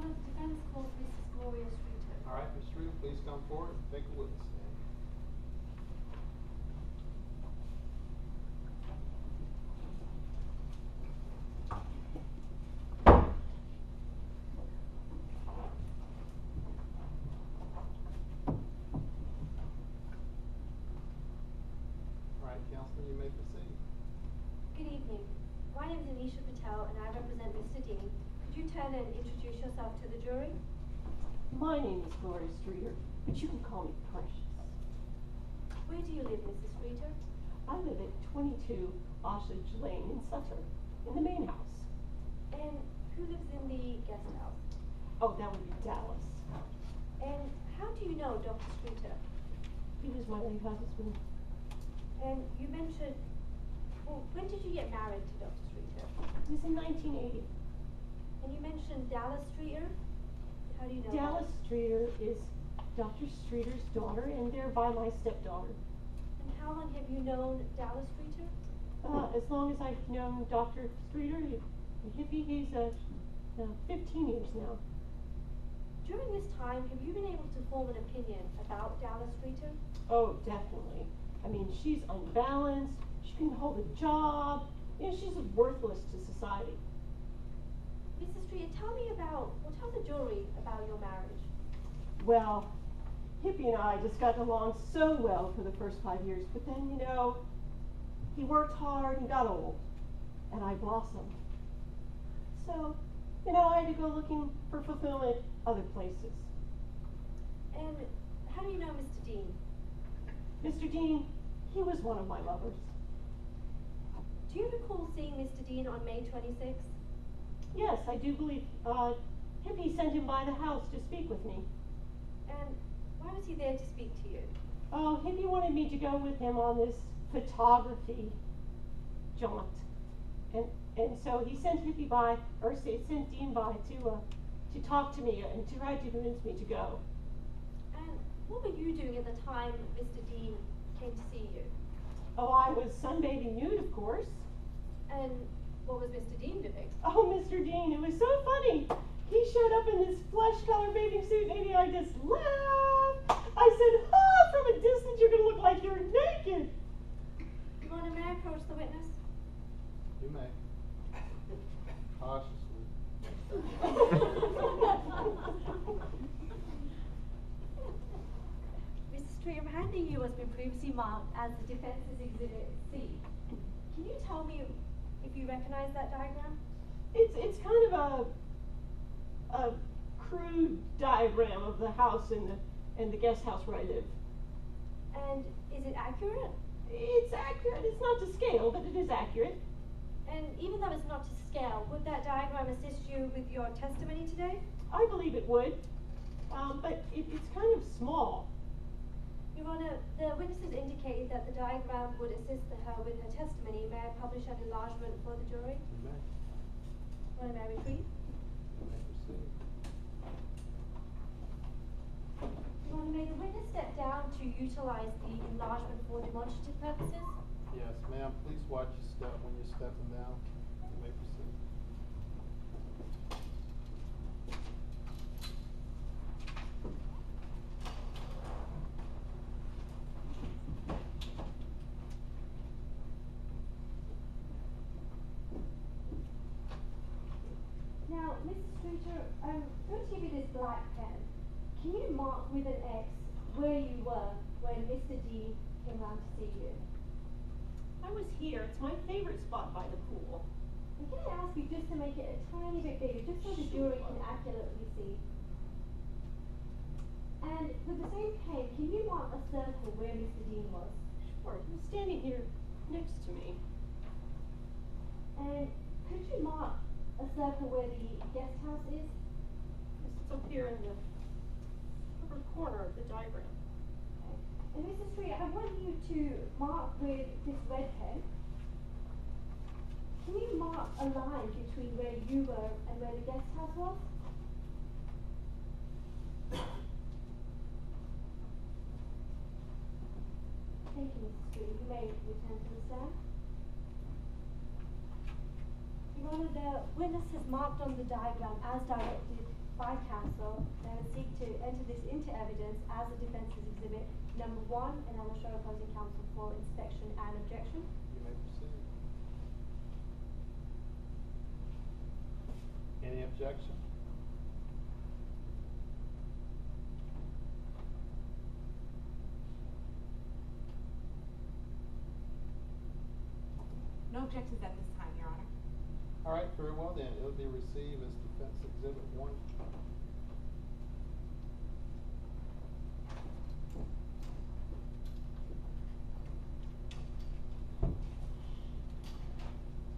Honor, the defense calls Mrs. Gloria Streeter. All right, Ms. Streeter, please come forward and take a witness stand. All right, Counselor, you may proceed. Good evening. My name is Anisha Patel and I represent Mr. Dean. Could you turn and introduce yourself to the jury? My name is Gloria Streeter, but you can call me Precious. Where do you live, Mrs. Streeter? I live at 22 Osage Lane in Sutter, in the main house. And who lives in the guest house? Oh, that would be Dallas. And how do you know Dr. Streeter? He was my late husband. And you mentioned, well, when did you get married to Dr. Streeter? It was in 1980. And you mentioned Dallas Streeter? How do you know Dallas that? Streeter is Dr. Streeter's daughter, and thereby my stepdaughter. And how long have you known Dallas Streeter? As long as I've known Dr. Streeter, Hippie, he's 15 years now. During this time, have you been able to form an opinion about Dallas Streeter? Oh, definitely. I mean, she's unbalanced, she can hold a job, you know, she's worthless to society. Mrs. Streeter, tell the jury about your marriage. Well, Hippie and I just got along so well for the first 5 years, but then, you know, he worked hard and got old, and I blossomed. So, you know, I had to go looking for fulfillment other places. And how do you know Mr. Dean? Mr. Dean, he was one of my lovers. Do you recall seeing Mr. Dean on May 26th? Yes, I do believe, Hippie sent him by the house to speak with me. And why was he there to speak to you? Oh, Hippie wanted me to go with him on this photography jaunt. And so he sent Hippie by, or sent Dean by to talk to me and to try to convince me to go. And what were you doing at the time Mr. Dean came to see you? Oh, I was sunbathing nude, of course. And what was Mr. Dean doing? Oh, Mr. Dean, it was so funny. He showed up in this flesh-colored bathing suit, and I just laughed. I said, from a distance you're going to look like you're naked. Your Honor, may I approach the witness? You may. Cautiously. Mrs. Streeter, I'm handing you what's been previously marked as the defense's Exhibit C. Can you tell me if you recognize that diagram? It's kind of a crude diagram of the house and the guest house where I live. And is it accurate? It's accurate. It's not to scale, but it is accurate. And even though it's not to scale, would that diagram assist you with your testimony today? I believe it would, but it's kind of small. Your Honor, the witnesses indicated that the diagram would assist her with her testimony. May I publish an enlargement for the jury? You may. Your Honor, may I retrieve? You may proceed. Your Honor, may the witness step down to utilize the enlargement for demonstrative purposes? Yes, ma'am, please watch your step when you're stepping down. You may proceed. Now, Mrs. Streeter, I'm going to give you this black pen. Can you mark with an X where you were when Mr. D came round to see you? I was here. It's my favorite spot by the pool. I'm going to ask you just to make it a tiny bit bigger, just so the jury can accurately see. And with the same pen, can you mark a circle where Mr. Dean was? Sure, he's standing here next to me. And could you mark a circle where the guest house is? It's up here in the upper corner of the diagram. Okay. And Mrs. Streeter, I want you to mark with this red pen. Can you mark a line between where you were and where the guest house was? Thank you, Mrs. Streeter. You may return to the stand. Your Honor, the witness has marked on the diagram as directed by counsel, they will seek to enter this into evidence as a defence's exhibit number 1, and I will show opposing counsel for inspection and objection. You may proceed. Any objection? No objections at this time, Your Honor. All right, very well then. It'll be received as defense exhibit 1.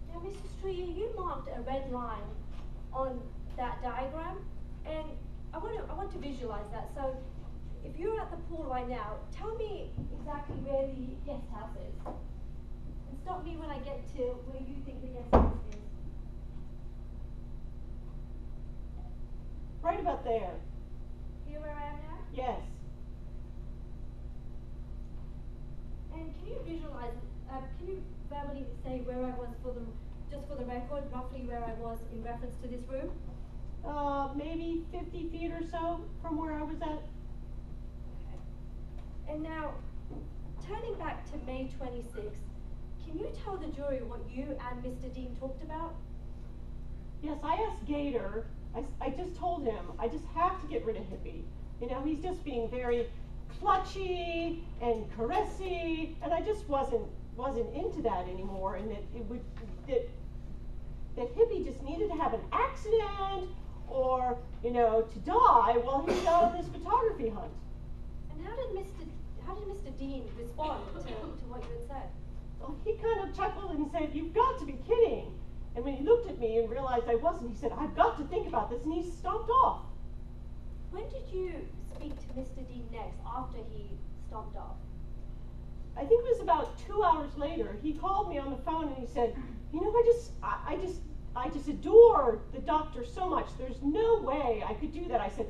Now, Mr. Streeter, you marked a red line on that diagram, and I want to visualize that. So, if you're at the pool right now, tell me exactly where the guest house is. And stop me when I get to where you think the guest house is. Right about there. Here where I am now? Yes. And can you visualize, can you verbally say where I was just for the record, roughly where I was in reference to this room? Maybe 50 feet or so from where I was at. Okay. And now, turning back to May 26th, can you tell the jury what you and Mr. Dean talked about? Yes, I asked Gator. I just told him, I just have to get rid of Hippie. You know, he's just being very clutchy and caressy, and I just wasn't into that anymore, and that Hippie just needed to have an accident or, you know, to die while he was out on this photography hunt. And how did Mr. Dean respond to what you had said? Well, he kind of chuckled and said, "You've got to be kidding." And when he looked at me and realized I wasn't, he said, "I've got to think about this," and he stomped off. When did you speak to Mr. Dean next after he stomped off? I think it was about 2 hours later. He called me on the phone and he said, "You know, I just adore the doctor so much. There's no way I could do that." I said,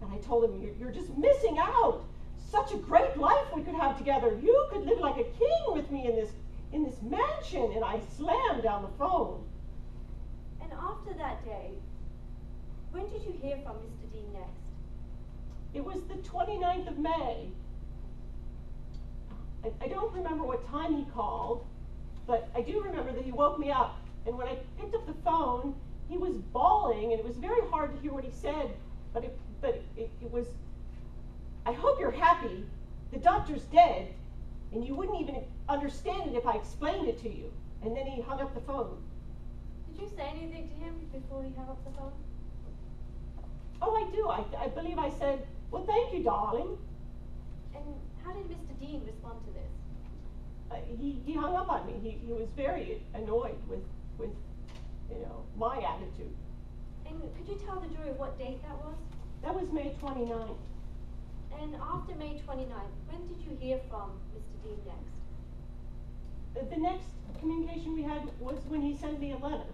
and I told him, "You're just missing out. Such a great life we could have together. You could live like a king with me in this mansion." And I slammed down the phone. And after that day, when did you hear from Mr. Dean next? It was the 29th of May. I don't remember what time he called, but I do remember that he woke me up. And when I picked up the phone, he was bawling, and it was very hard to hear what he said, but it was, "I hope you're happy. The doctor's dead, and you wouldn't even understand it if I explained it to you." And then he hung up the phone. Did you say anything to him before he hung up the phone? Oh, I do. I believe I said, "Well, thank you, darling." And how did Mr. Dean respond to this? He hung up on me. He was very annoyed with you know, my attitude. And could you tell the jury what date that was? That was May 29th. And after May 29th, when did you hear from Mr. Dean next? The next communication we had was when he sent me a letter.